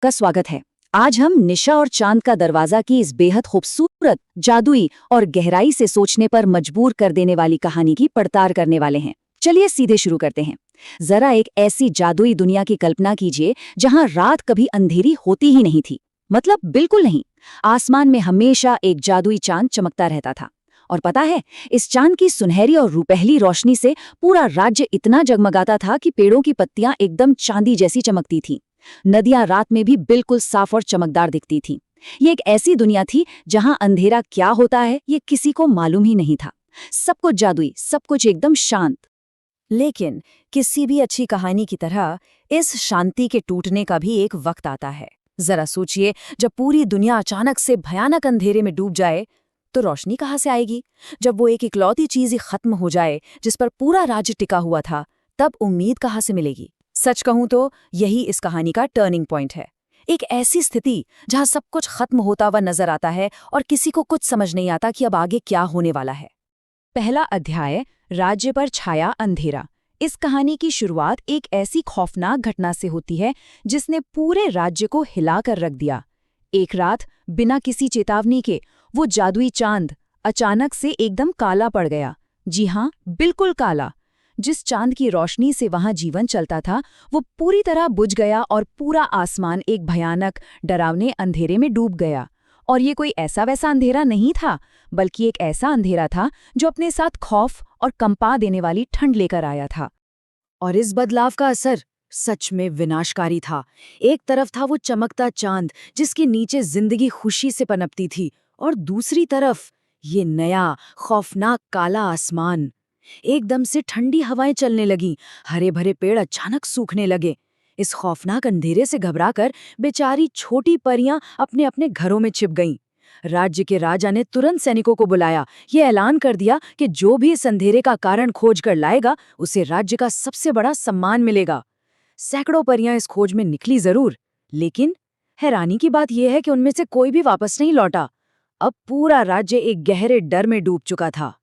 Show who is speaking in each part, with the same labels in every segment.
Speaker 1: आपका स्वागत है। आज हम निशा और चांद का दरवाजा की इस बेहद खूबसूरत, जादुई और गहराई से सोचने पर मजबूर कर देने वाली कहानी की पड़ताल करने वाले हैं। चलिए सीधे शुरू करते हैं। जरा एक ऐसी जादुई दुनिया की कल्पना कीजिए जहां रात कभी अंधेरी होती ही नहीं थी। मतलब बिल्कुल नहीं। आसमान में हमेशा एक जादुई चांद चमकता रहता था। और पता है, इस चांद की सुनहरी और रुपहली रोशनी से पूरा राज्य इतना जगमगाता था कि पेड़ों की पत्तियां एकदम चांदी जैसी चमकती थीं। नदियां रात में भी बिल्कुल साफ और चमकदार दिखती थीं। ये एक ऐसी दुनिया थी जहां अंधेरा क्या होता है ये किसी को मालूम ही नहीं था। सब कुछ जादुई, सब कुछ एकदम शांत।
Speaker 2: लेकिन किसी भी अच्छी कहानी की तरह इस शांति के टूटने का भी एक वक्त आता है। जरा सोचिए, जब पूरी दुनिया अचानक से भयानक अंधेरे में डूब जाए तो रोशनी कहाँ से आएगी? जब वो एक इकलौती चीज ही खत्म हो जाए जिस पर पूरा राज्य टिका हुआ था, तब उम्मीद कहाँ से मिलेगी? सच कहूं तो यही इस कहानी का टर्निंग पॉइंट है। एक ऐसी स्थिति जहां सब कुछ खत्म होता हुआ नजर आता है और किसी को कुछ समझ नहीं आता कि अब आगे क्या होने वाला है। पहला अध्याय, राज्य पर छाया अंधेरा। इस कहानी की शुरुआत एक ऐसी खौफनाक घटना से होती है जिसने पूरे राज्य को हिलाकर रख दिया। एक रात बिना किसी चेतावनी के वो जादुई चांद अचानक से एकदम काला पड़ गया। जी हाँ, बिल्कुल काला। जिस चांद की रोशनी से वहां जीवन चलता था वो पूरी तरह बुझ गया और पूरा आसमान एक भयानक, डरावने अंधेरे में डूब गया। और ये कोई ऐसा वैसा अंधेरा नहीं था, बल्कि एक ऐसा अंधेरा था जो अपने साथ खौफ और कंपा देने वाली ठंड लेकर आया था।
Speaker 1: और इस बदलाव का असर सच में विनाशकारी था। एक तरफ था वो चमकता चांद जिसके नीचे जिंदगी खुशी से पनपती थी, और दूसरी तरफ ये नया खौफनाक काला आसमान। एकदम से ठंडी हवाएं चलने लगीं, हरे भरे पेड़ अचानक सूखने लगे। इस खौफनाक अंधेरे से घबराकर बेचारी छोटी परियां अपने अपने घरों में छिप गईं। राज्य के राजा ने तुरंत सैनिकों को बुलाया। ये ऐलान कर दिया कि जो भी इस अंधेरे का कारण खोज कर लाएगा उसे राज्य का सबसे बड़ा सम्मान मिलेगा। सैकड़ों परियां इस खोज में निकली जरूर, लेकिन हैरानी की बात यह है कि उनमें से कोई भी वापस नहीं लौटा। अब पूरा राज्य एक गहरे डर में डूब चुका था।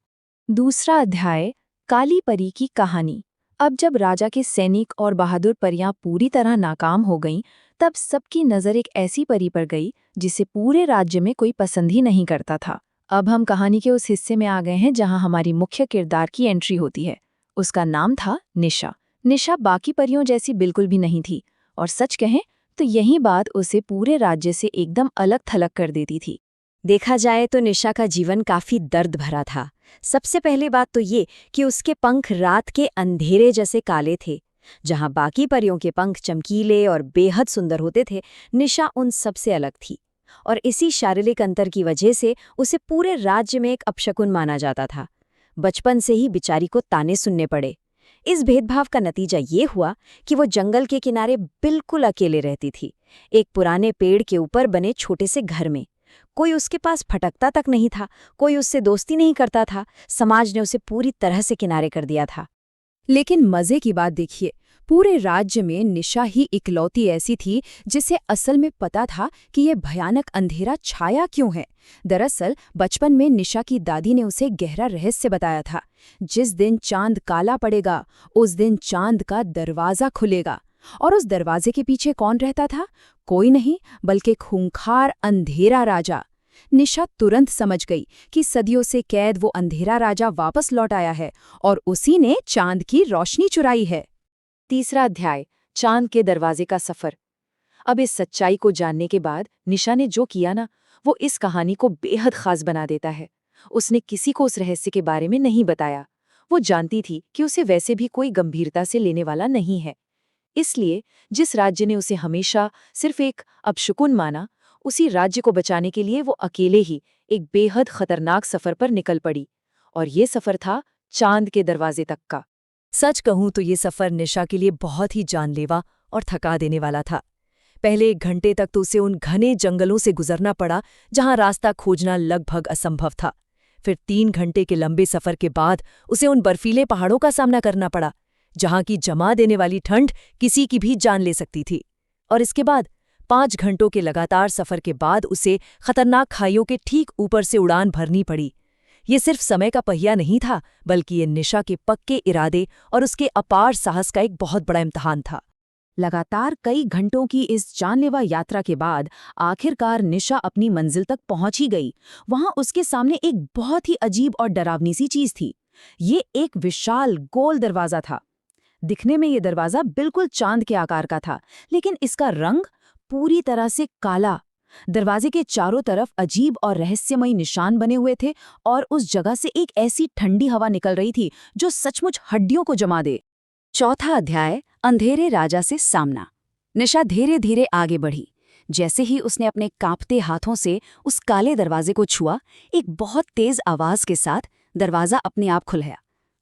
Speaker 2: दूसरा अध्याय, काली परी की कहानी। अब जब राजा के सैनिक और बहादुर परियां पूरी तरह नाकाम हो गईं, तब सबकी नज़र एक ऐसी परी पर गई जिसे पूरे राज्य में कोई पसंद ही नहीं करता था। अब हम कहानी के उस हिस्से में आ गए हैं जहां हमारी मुख्य किरदार की एंट्री होती है। उसका नाम था निशा। निशा बाकी परियों जैसी बिल्कुल भी नहीं थी, और सच कहें तो यही बात उसे पूरे राज्य से एकदम अलग थलग कर देती थी। देखा जाए तो निशा का जीवन काफी दर्द भरा था। सबसे पहले बात तो ये कि उसके पंख रात के अंधेरे जैसे काले थे। जहां बाकी परियों के पंख चमकीले और बेहद सुंदर होते थे, निशा उन सबसे अलग थी। और इसी शारीरिक अंतर की वजह से उसे पूरे राज्य में एक अपशकुन माना जाता था। बचपन से ही बेचारी को ताने सुनने पड़े। इस भेदभाव का नतीजा ये हुआ कि वो जंगल के किनारे बिल्कुल अकेले रहती थी, एक पुराने पेड़ के ऊपर बने छोटे से घर में। कोई उसके पास फटकता तक नहीं था, कोई उससे दोस्ती नहीं करता था। समाज ने उसे पूरी तरह से किनारे कर दिया था। लेकिन मजे की बात देखिए, पूरे राज्य में निशा ही इकलौती ऐसी थी जिसे असल में पता था कि ये भयानक अंधेरा छाया क्यों है। दरअसल बचपन में निशा की दादी ने उसे गहरा रहस्य बताया था। जिस दिन चांद काला पड़ेगा उस दिन चांद का दरवाजा खुलेगा। और उस दरवाजे के पीछे कौन रहता था? कोई नहीं बल्कि खूंखार अंधेरा राजा। निशा तुरंत समझ गई कि सदियों से कैद वो अंधेरा राजा वापस लौट आया है और उसी ने चांद की रोशनी चुराई है। तीसरा अध्याय, चांद के दरवाजे का सफर। अब इस सच्चाई को जानने के बाद निशा ने जो किया ना, वो इस कहानी को बेहद खास बना देता है। उसने किसी को उस रहस्य के बारे में नहीं बताया। वो जानती थी कि उसे वैसे भी कोई गंभीरता से लेने वाला नहीं है। इसलिए जिस राज्य ने उसे हमेशा सिर्फ एक अपशकुन माना, उसी राज्य को बचाने के लिए वो अकेले ही एक बेहद खतरनाक सफर पर निकल पड़ी। और ये सफर था चांद के दरवाजे तक का। सच कहूं तो ये सफर निशा के लिए बहुत ही जानलेवा और थका देने वाला था। पहले 1 घंटे तक तो उसे उन घने जंगलों से गुजरना पड़ा जहां रास्ता खोजना लगभग असंभव था। फिर 3 घंटे के लंबे सफर के बाद उसे उन बर्फीले पहाड़ों का सामना करना पड़ा जहां की जमा देने वाली ठंड किसी की भी जान ले सकती थी। और इसके बाद 5 घंटों के लगातार सफर के बाद उसे खतरनाक खाइयों के ठीक ऊपर से उड़ान भरनी पड़ी। ये सिर्फ समय का पहिया नहीं था, बल्कि ये निशा के पक्के इरादे और उसके अपार साहस का एक बहुत बड़ा इम्तिहान था।
Speaker 1: लगातार कई घंटों की इस जानलेवा यात्रा के बाद आखिरकार निशा अपनी मंजिल तक पहुंच ही गई। वहां उसके सामने एक बहुत ही अजीब और डरावनी सी चीज थी। ये एक विशाल गोल दरवाजा था। दिखने में ये दरवाजा बिल्कुल चांद के आकार का था, लेकिन इसका रंग पूरी तरह से काला। दरवाजे के चारों तरफ अजीब और रहस्यमयी निशान बने हुए थे और उस जगह से एक ऐसी ठंडी हवा निकल रही थी जो सचमुच हड्डियों को जमा दे। चौथा अध्याय, अंधेरे राजा से सामना। निशा धीरे धीरे आगे बढ़ी। जैसे ही उसने अपने कांपते हाथों से उस काले दरवाजे को छुआ, एक बहुत तेज आवाज के साथ दरवाजा अपने आप खुल गया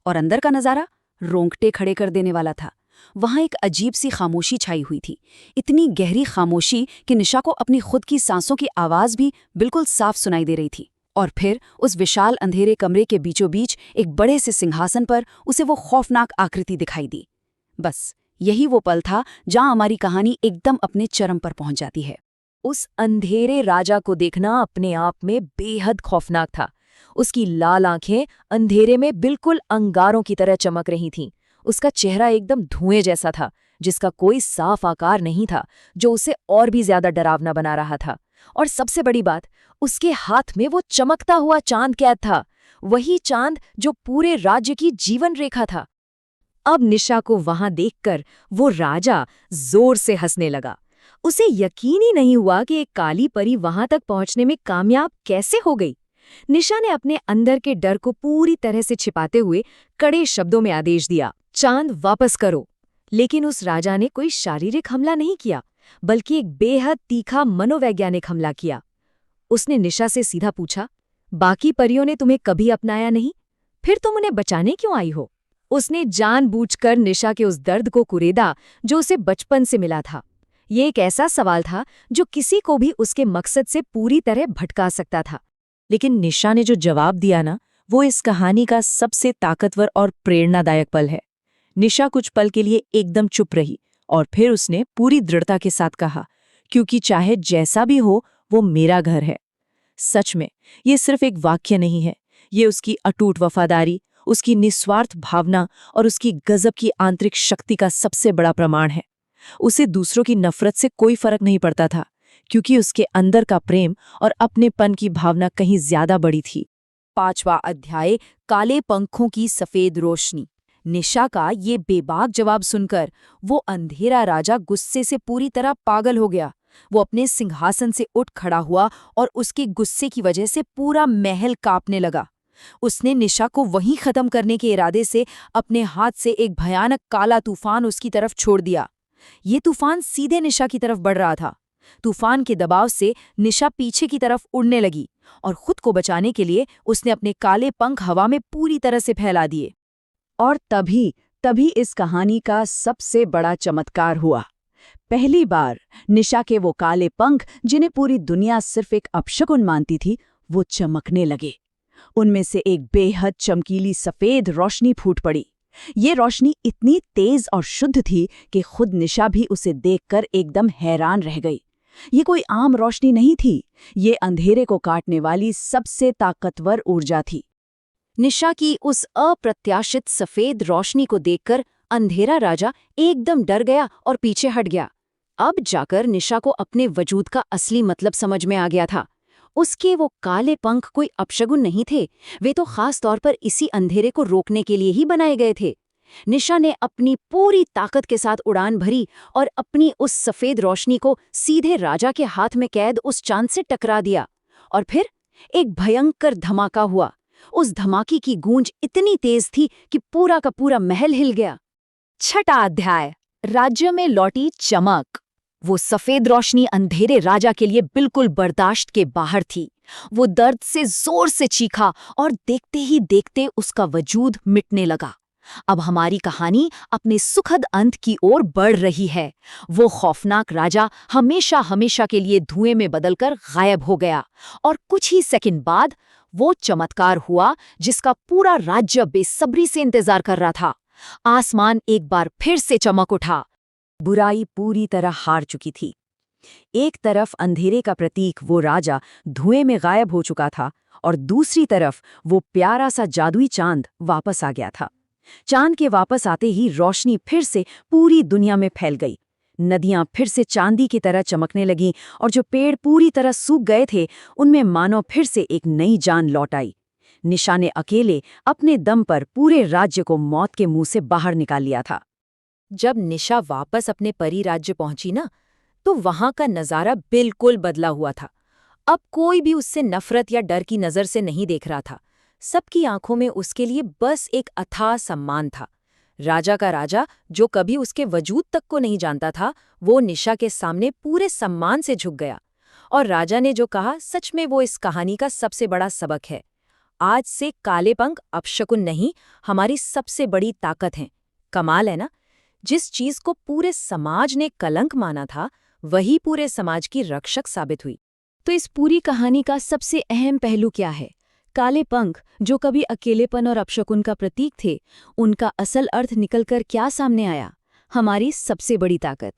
Speaker 1: और अंदर का नजारा रोंगटे खड़े कर देने वाला था। वहां एक अजीब सी खामोशी छाई हुई थी, इतनी गहरी खामोशी कि निशा को अपनी खुद की सांसों की आवाज भी बिल्कुल साफ सुनाई दे रही थी। और फिर उस विशाल अंधेरे कमरे के बीचों बीच एक बड़े से सिंहासन पर उसे वो खौफनाक आकृति दिखाई दी। बस यही वो पल था जहां हमारी कहानी एकदम अपने चरम पर पहुंच जाती है।
Speaker 2: उस अंधेरे राजा को देखना अपने आप में बेहद खौफनाक था। उसकी लाल आंखें अंधेरे में बिल्कुल अंगारों की तरह चमक रही थीं। उसका चेहरा एकदम धुएं जैसा था, जिसका कोई साफ आकार नहीं था, जो उसे और भी ज्यादा डरावना बना रहा था। और सबसे बड़ी बात, उसके हाथ में वो चमकता हुआ चांद कैद था, वही चांद जो पूरे राज्य की जीवन रेखा था। अब निशा को वहां देखकर वो राजा जोर से हंसने लगा। उसे यकीन ही नहीं हुआ कि एक काली परी वहां तक पहुंचने में कामयाब कैसे हो गई। निशा ने अपने अंदर के डर को पूरी तरह से छिपाते हुए कड़े शब्दों में आदेश दिया, चांद वापस करो। लेकिन उस राजा ने कोई शारीरिक हमला नहीं किया, बल्कि एक बेहद तीखा मनोवैज्ञानिक हमला किया। उसने निशा से सीधा पूछा, बाकी परियों ने तुम्हें कभी अपनाया नहीं, फिर तुम उन्हें बचाने क्यों आई हो? उसने जानबूझकर निशा के उस दर्द को कुरेदा जो उसे बचपन से मिला था। ये एक ऐसा सवाल था जो किसी को भी उसके मकसद से पूरी तरह भटका सकता था। लेकिन निशा ने जो जवाब दिया ना, वो इस कहानी का सबसे ताकतवर और प्रेरणादायक पल है। निशा कुछ पल के लिए एकदम चुप रही और फिर उसने पूरी दृढ़ता के साथ कहा, क्योंकि चाहे जैसा भी हो, वो मेरा घर है। सच में ये सिर्फ एक वाक्य नहीं है, ये उसकी अटूट वफादारी, उसकी निस्वार्थ भावना और उसकी गजब की आंतरिक शक्ति का सबसे बड़ा प्रमाण है। उसे दूसरों की नफरत से कोई फर्क नहीं पड़ता था, क्योंकि उसके अंदर का प्रेम और अपनेपन की भावना कहीं ज्यादा बड़ी थी। 5वां अध्याय, काले पंखों की सफेद रोशनी। निशा का ये बेबाक जवाब सुनकर वो अंधेरा राजा गुस्से से पूरी तरह पागल हो गया। वो अपने सिंहासन से उठ खड़ा हुआ और उसके गुस्से की वजह से पूरा महल कांपने लगा। उसने निशा को वहीं खत्म करने के इरादे से अपने हाथ से एक भयानक काला तूफान उसकी तरफ छोड़ दिया। ये तूफान सीधे निशा की तरफ बढ़ रहा था। तूफान के दबाव से निशा पीछे की तरफ उड़ने लगी और खुद को बचाने के लिए उसने अपने काले पंख हवा में पूरी तरह से फैला दिए। और तभी इस कहानी का सबसे बड़ा चमत्कार हुआ। पहली बार निशा के वो काले पंख, जिन्हें पूरी दुनिया सिर्फ एक अपशकुन मानती थी, वो चमकने लगे। उनमें से एक बेहद चमकीली सफेद रोशनी फूट पड़ी। ये रोशनी इतनी तेज और शुद्ध थी कि खुद निशा भी उसे देखकर एकदम हैरान रह गई। ये कोई आम रोशनी नहीं थी, ये अंधेरे को काटने वाली सबसे ताकतवर ऊर्जा थी। निशा की उस अप्रत्याशित सफेद रोशनी को देखकर अंधेरा राजा एकदम डर गया और पीछे हट गया। अब जाकर निशा को अपने वजूद का असली मतलब समझ में आ गया था। उसके वो काले पंख कोई अपशगुन नहीं थे, वे तो खास तौर पर इसी अंधेरे को रोकने के लिए ही बनाए गए थे। निशा ने अपनी पूरी ताकत के साथ उड़ान भरी और अपनी उस सफेद रोशनी को सीधे राजा के हाथ में कैद उस चांद से टकरा दिया। और फिर एक भयंकर धमाका हुआ। उस धमाके की गूंज इतनी तेज थी कि पूरा का पूरा महल हिल गया। 6वां अध्याय, राज्य में लौटी चमक। वो सफेद रोशनी अंधेरे राजा के लिए बिल्कुल बर्दाश्त के बाहर थी। वो दर्द से जोर से चीखा और देखते ही देखते उसका वजूद मिटने लगा। अब हमारी कहानी अपने सुखद अंत की ओर बढ़ रही है। वो खौफनाक राजा हमेशा हमेशा के लिए धुएं में बदलकर गायब हो गया और कुछ ही सेकंड बाद वो चमत्कार हुआ जिसका पूरा राज्य बेसब्री से इंतजार कर रहा था। आसमान एक बार फिर से चमक उठा। बुराई पूरी तरह हार चुकी थी। एक तरफ अंधेरे का प्रतीक वो राजा धुएं में गायब हो चुका था और दूसरी तरफ वो प्यारा सा जादुई चांद वापस आ गया था। चांद के वापस आते ही रोशनी फिर से पूरी दुनिया में फैल गई।
Speaker 1: नदियां फिर से चांदी की तरह चमकने लगीं और जो पेड़ पूरी तरह सूख गए थे उनमें मानो फिर से एक नई जान लौट आई। निशा ने अकेले अपने दम पर पूरे राज्य को मौत के मुंह से बाहर निकाल लिया था।
Speaker 3: जब निशा वापस अपने परी राज्य पहुंची ना, तो वहां का नजारा बिल्कुल बदला हुआ था। अब कोई भी उससे नफरत या डर की नजर से नहीं देख रहा था। सबकी आंखों में उसके लिए बस एक अथाह सम्मान था। राजा का राजा, जो कभी उसके वजूद तक को नहीं जानता था, वो निशा के सामने पूरे सम्मान से झुक गया। और राजा ने जो कहा, सच में वो इस कहानी का सबसे बड़ा सबक है। आज से काले पंख अपशकुन नहीं, हमारी सबसे बड़ी ताकत हैं। कमाल है ना? जिस चीज को पूरे समाज ने कलंक माना था, वही पूरे समाज की रक्षक साबित हुई।
Speaker 2: तो इस पूरी कहानी का सबसे अहम पहलू क्या है? काले पंख, जो कभी अकेलेपन और अपशकुन का प्रतीक थे, उनका असल अर्थ निकलकर क्या सामने आया? हमारी सबसे बड़ी ताकत।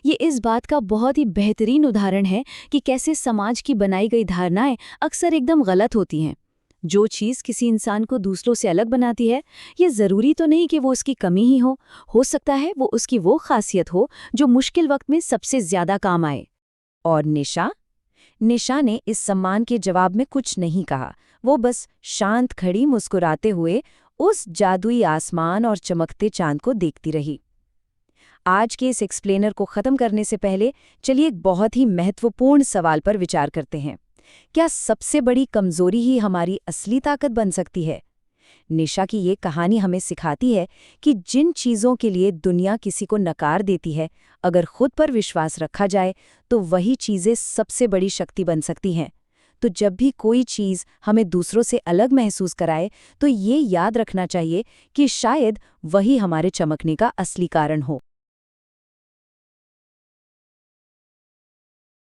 Speaker 2: ये इस बात का बहुत ही बेहतरीन उदाहरण है कि कैसे समाज की बनाई गई धारणाएं अक्सर एकदम गलत होती हैं। जो चीज़ किसी इंसान को दूसरों से अलग बनाती है, ये ज़रूरी तो नहीं कि वो उसकी कमी ही हो सकता है वो उसकी वो खासियत हो जो मुश्किल वक्त में सबसे ज़्यादा काम आए।
Speaker 3: और निशा ने इस सम्मान के जवाब में कुछ नहीं कहा। वो बस शांत खड़ी मुस्कुराते हुए उस जादुई आसमान और चमकते चांद को देखती रही। आज के इस एक्सप्लेनर को ख़त्म करने से पहले चलिए एक बहुत ही महत्वपूर्ण सवाल पर विचार करते हैं। क्या सबसे बड़ी कमजोरी ही हमारी असली ताकत बन सकती है? निशा की ये कहानी हमें सिखाती है कि जिन चीज़ों के लिए दुनिया किसी को नकार देती है, अगर खुद पर विश्वास रखा जाए तो वही चीज़ें सबसे बड़ी शक्ति बन सकती हैं। तो जब भी कोई चीज़ हमें दूसरों से अलग महसूस कराए, तो ये याद रखना चाहिए कि शायद वही हमारे चमकने का असली कारण हो।